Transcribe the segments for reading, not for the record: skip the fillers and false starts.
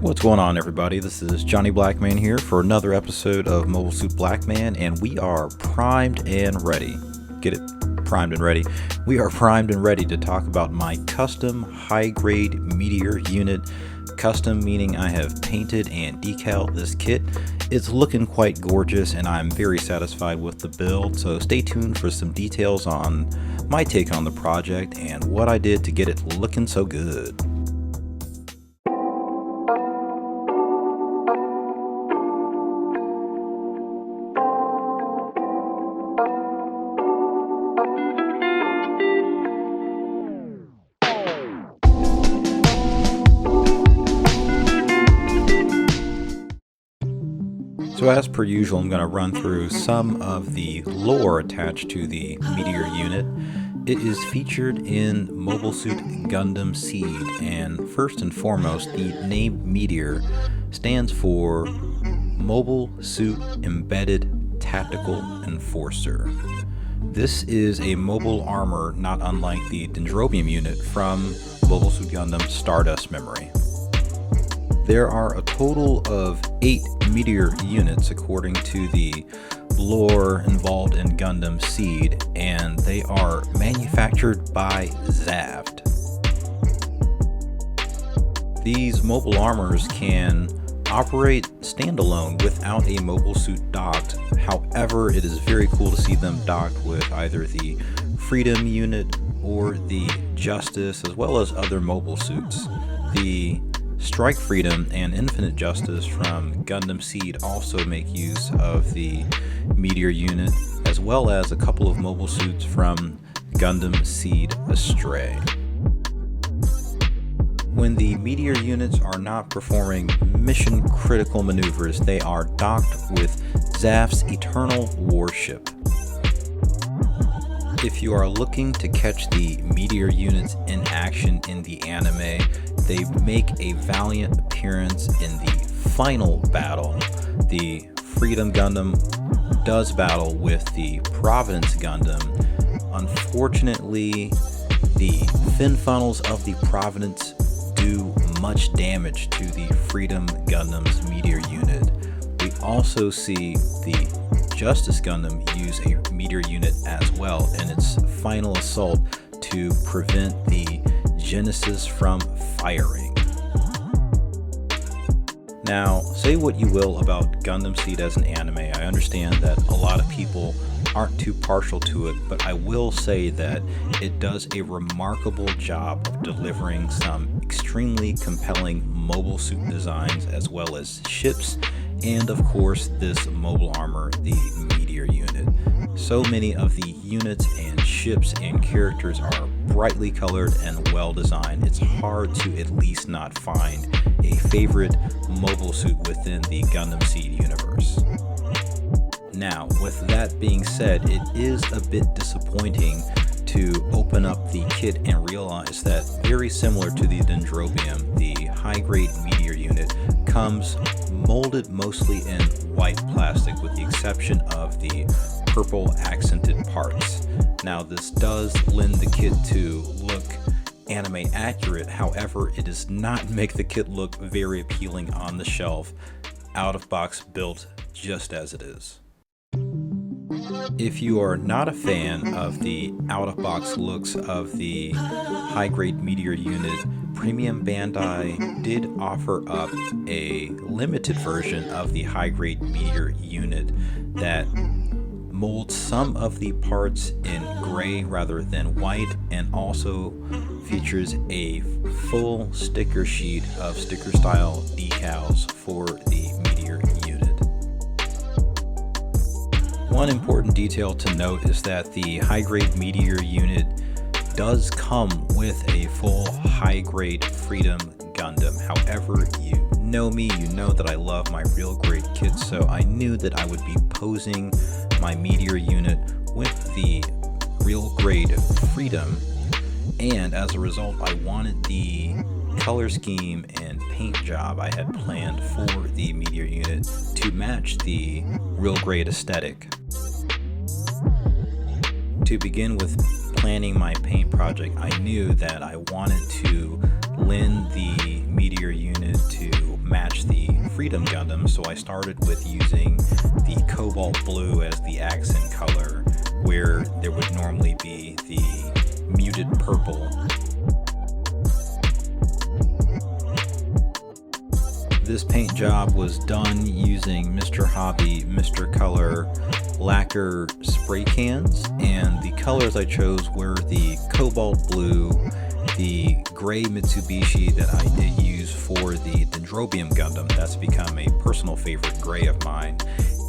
What's going on, everybody? This is Johnny Blackman here for another episode of Mobile Suit Blackman, and we are primed and ready. Get it? Primed and ready. We are primed and ready to talk about my custom high-grade Meteor unit. Custom meaning I have painted and decaled this kit. It's looking quite gorgeous, and I'm very satisfied with the build, so stay tuned for some details on my take on the project and what I did to get it looking so good. So as per usual, I'm going to run through some of the lore attached to the Meteor unit. It is featured in Mobile Suit Gundam Seed, and first and foremost, the name Meteor stands for Mobile Suit Embedded Tactical Enforcer. This is a mobile armor not unlike the Dendrobium unit from Mobile Suit Gundam Stardust Memory. There are a total of 8 Meteor units according to the lore involved in Gundam Seed, and they are manufactured by Zaft. These mobile armors can operate standalone without a mobile suit docked. However, it is very cool to see them docked with either the Freedom unit or the Justice, as well as other mobile suits. The Strike Freedom and Infinite Justice from Gundam Seed also make use of the Meteor unit, as well as a couple of mobile suits from Gundam Seed Astray. When the Meteor units are not performing mission critical maneuvers, they are docked with Zaft's Eternal Warship. If you are looking to catch the Meteor units in action in the anime, they make a valiant appearance in the final battle. The Freedom Gundam does battle with the Providence Gundam. Unfortunately, the fin funnels of the Providence do much damage to the Freedom Gundam's Meteor unit. We also see the Justice Gundam use a Meteor unit as well in its final assault to prevent the Genesis from firing. Now, say what you will about Gundam Seed as an anime. I understand that a lot of people aren't too partial to it, but I will say that it does a remarkable job of delivering some extremely compelling mobile suit designs, as well as ships, and of course this mobile armor, the Meteor unit. So many of the units and ships and characters are brightly colored and well designed. It's hard to at least not find a favorite mobile suit within the Gundam Seed universe. Now, with that being said, it is a bit disappointing to open up the kit and realize that, very similar to the Dendrobium, the high-grade Meteor unit comes molded mostly in white plastic, with the exception of the purple accented parts. Now, this does lend the kit to look anime accurate. However, it does not make the kit look very appealing on the shelf, out of box built just as it is. If you are not a fan of the out-of-box looks of the high-grade Meteor unit, Premium Bandai did offer up a limited version of the high-grade Meteor unit that molds some of the parts in gray rather than white, and also features a full sticker sheet of sticker-style decals for the Meteor unit. One important detail to note is that the high-grade Meteor unit does come with a full high-grade Freedom Gundam. However, you know me, you know that I love my real grade kits, so I knew that I would be posing my Meteor unit with the real grade Freedom, and as a result, I wanted the color scheme and paint job I had planned for the Meteor unit to match the real grade aesthetic. To begin with planning my paint project, I knew that I wanted to lend the Meteor unit to match Freedom Gundam, so I started with using the cobalt blue as the accent color, where there would normally be the muted purple. This paint job was done using Mr. Hobby, Mr. Color lacquer spray cans, and the colors I chose were the cobalt blue, the gray Mitsubishi that I did use for the Dendrobium Gundam, that's become a personal favorite gray of mine,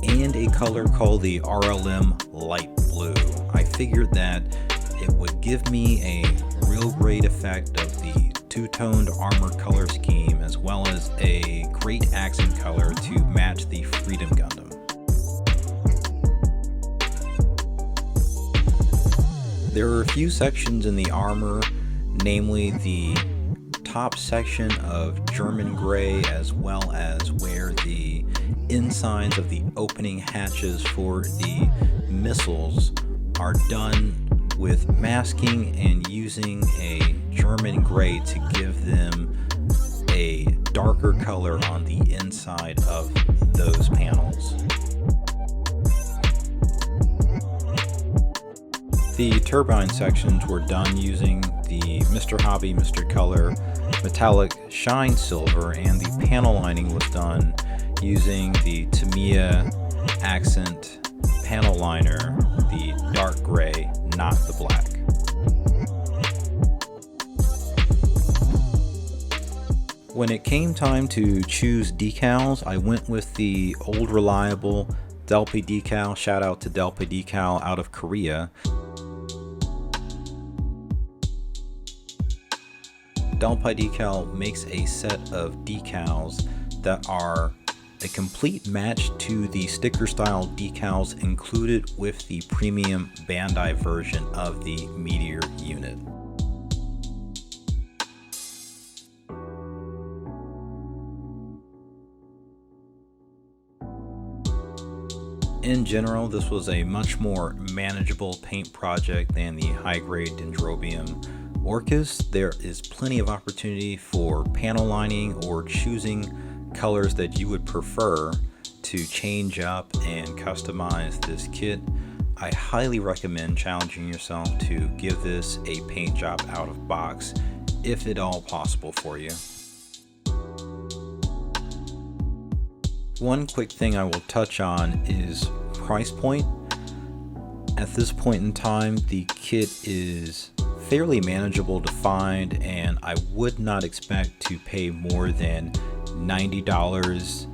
and a color called the RLM light blue. I figured that it would give me a real great effect of the two-toned armor color scheme, as well as a great accent color to match the Freedom Gundam. There are a few sections in the armor, namely the top section of German gray, as well as where the insides of the opening hatches for the missiles are done with masking and using a German gray to give them a darker color on the inside of those panels. The turbine sections were done using the Mr. Hobby, Mr. Color metallic shine silver, and the panel lining was done using the Tamiya accent panel liner, the dark gray, not the black. When it came time to choose decals, I went with the old reliable Delphi decal. Shout out to Delphi decal out of Korea. Delphi decal makes a set of decals that are a complete match to the sticker style decals included with the premium Bandai version of the Meteor unit. In general, this was a much more manageable paint project than the high-grade Dendrobium Orcus. There is plenty of opportunity for panel lining or choosing colors that you would prefer to change up and customize this kit. I highly recommend challenging yourself to give this a paint job out of box, if at all possible for you. One quick thing I will touch on is price point. At this point in time, the kit is fairly manageable to find, and I would not expect to pay more than $90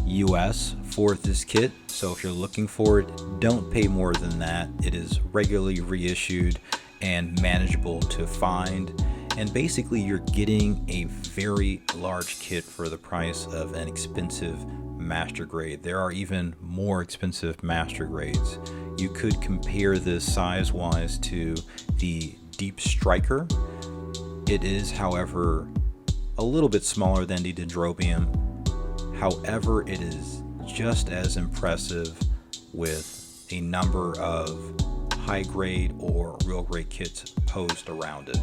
US for this kit. So if you're looking for it, don't pay more than that. It is regularly reissued and manageable to find, and basically you're getting a very large kit for the price of an expensive master grade. There are even more expensive master grades. You could compare this size wise to the Deep Striker. It is, however, a little bit smaller than the Dendrobium. However, it is just as impressive with a number of high grade or real grade kits posed around it.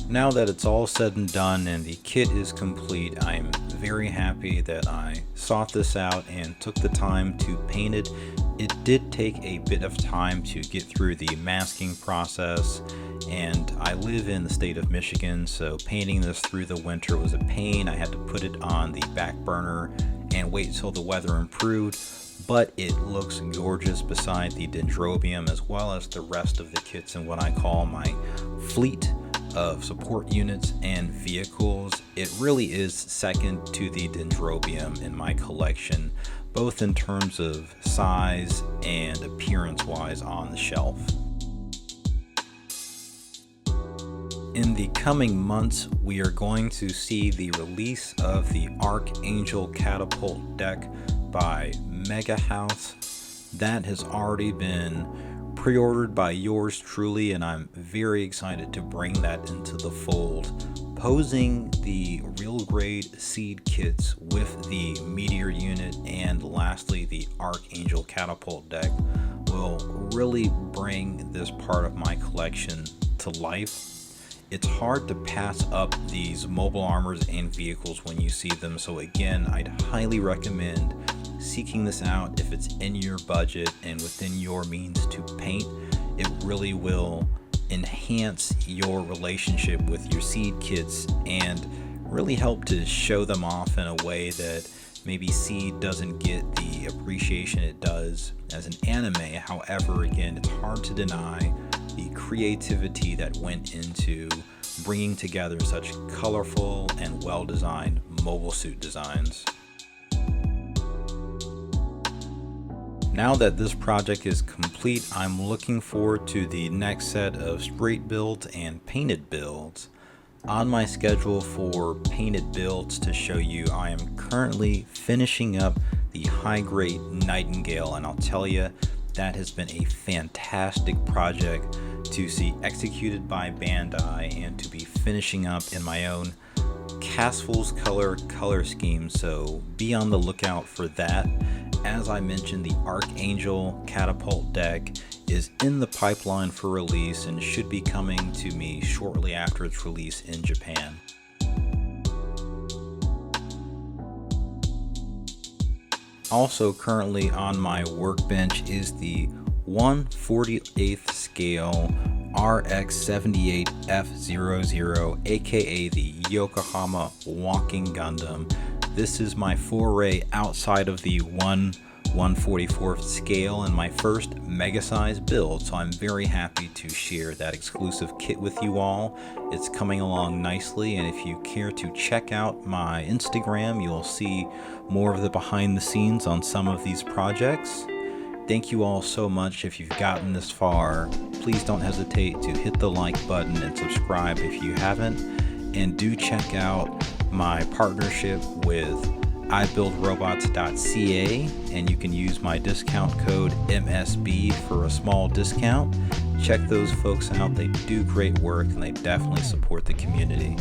Now that it's all said and done and the kit is complete, I'm very happy that I sought this out and took the time to paint it. It did take a bit of time to get through the masking process, and I live in the state of Michigan, so painting this through the winter was a pain. I had to put it on the back burner and wait until the weather improved, but it looks gorgeous beside the Dendrobium as well as the rest of the kits in what I call my fleet of support units and vehicles. It really is second to the Dendrobium in my collection, both in terms of size and appearance wise on the shelf. In the coming months, we are going to see the release of the Archangel Catapult deck by Mega House. That has already been pre-ordered by yours truly, and I'm very excited to bring that into the fold. Posing the real grade seed kits with the Meteor unit and lastly the Archangel Catapult deck will really bring this part of my collection to life. it's hard to pass up these mobile armors and vehicles when you see them. So again, I'd highly recommend seeking this out if it's in your budget and within your means to paint. It really will enhance your relationship with your Seed kits and really help to show them off in a way that maybe Seed doesn't get the appreciation it does as an anime. However, again, it's hard to deny the creativity that went into bringing together such colorful and well-designed mobile suit designs. Now that this project is complete, I'm looking forward to the next set of straight builds and painted builds. On my schedule for painted builds to show you, I am currently finishing up the high-grade Nightingale, and I'll tell you, that has been a fantastic project to see executed by Bandai and to be finishing up in my own Castle's color scheme, so be on the lookout for that. As I mentioned, the Archangel Catapult deck is in the pipeline for release and should be coming to me shortly after its release in Japan. Also currently on my workbench is the 1/48th scale RX-78F00, aka the Yokohama Walking Gundam. This is my foray outside of the 1/144th scale and my first mega size build, so I'm very happy to share that exclusive kit with you all. It's coming along nicely, and if you care to check out my Instagram, you'll see more of the behind the scenes on some of these projects. Thank you all so much. If you've gotten this far, please don't hesitate to hit the like button and subscribe if you haven't, and do check out my partnership with ibuildrobots.ca, and you can use my discount code MSB for a small discount. Check those folks out. They do great work and they definitely support the community.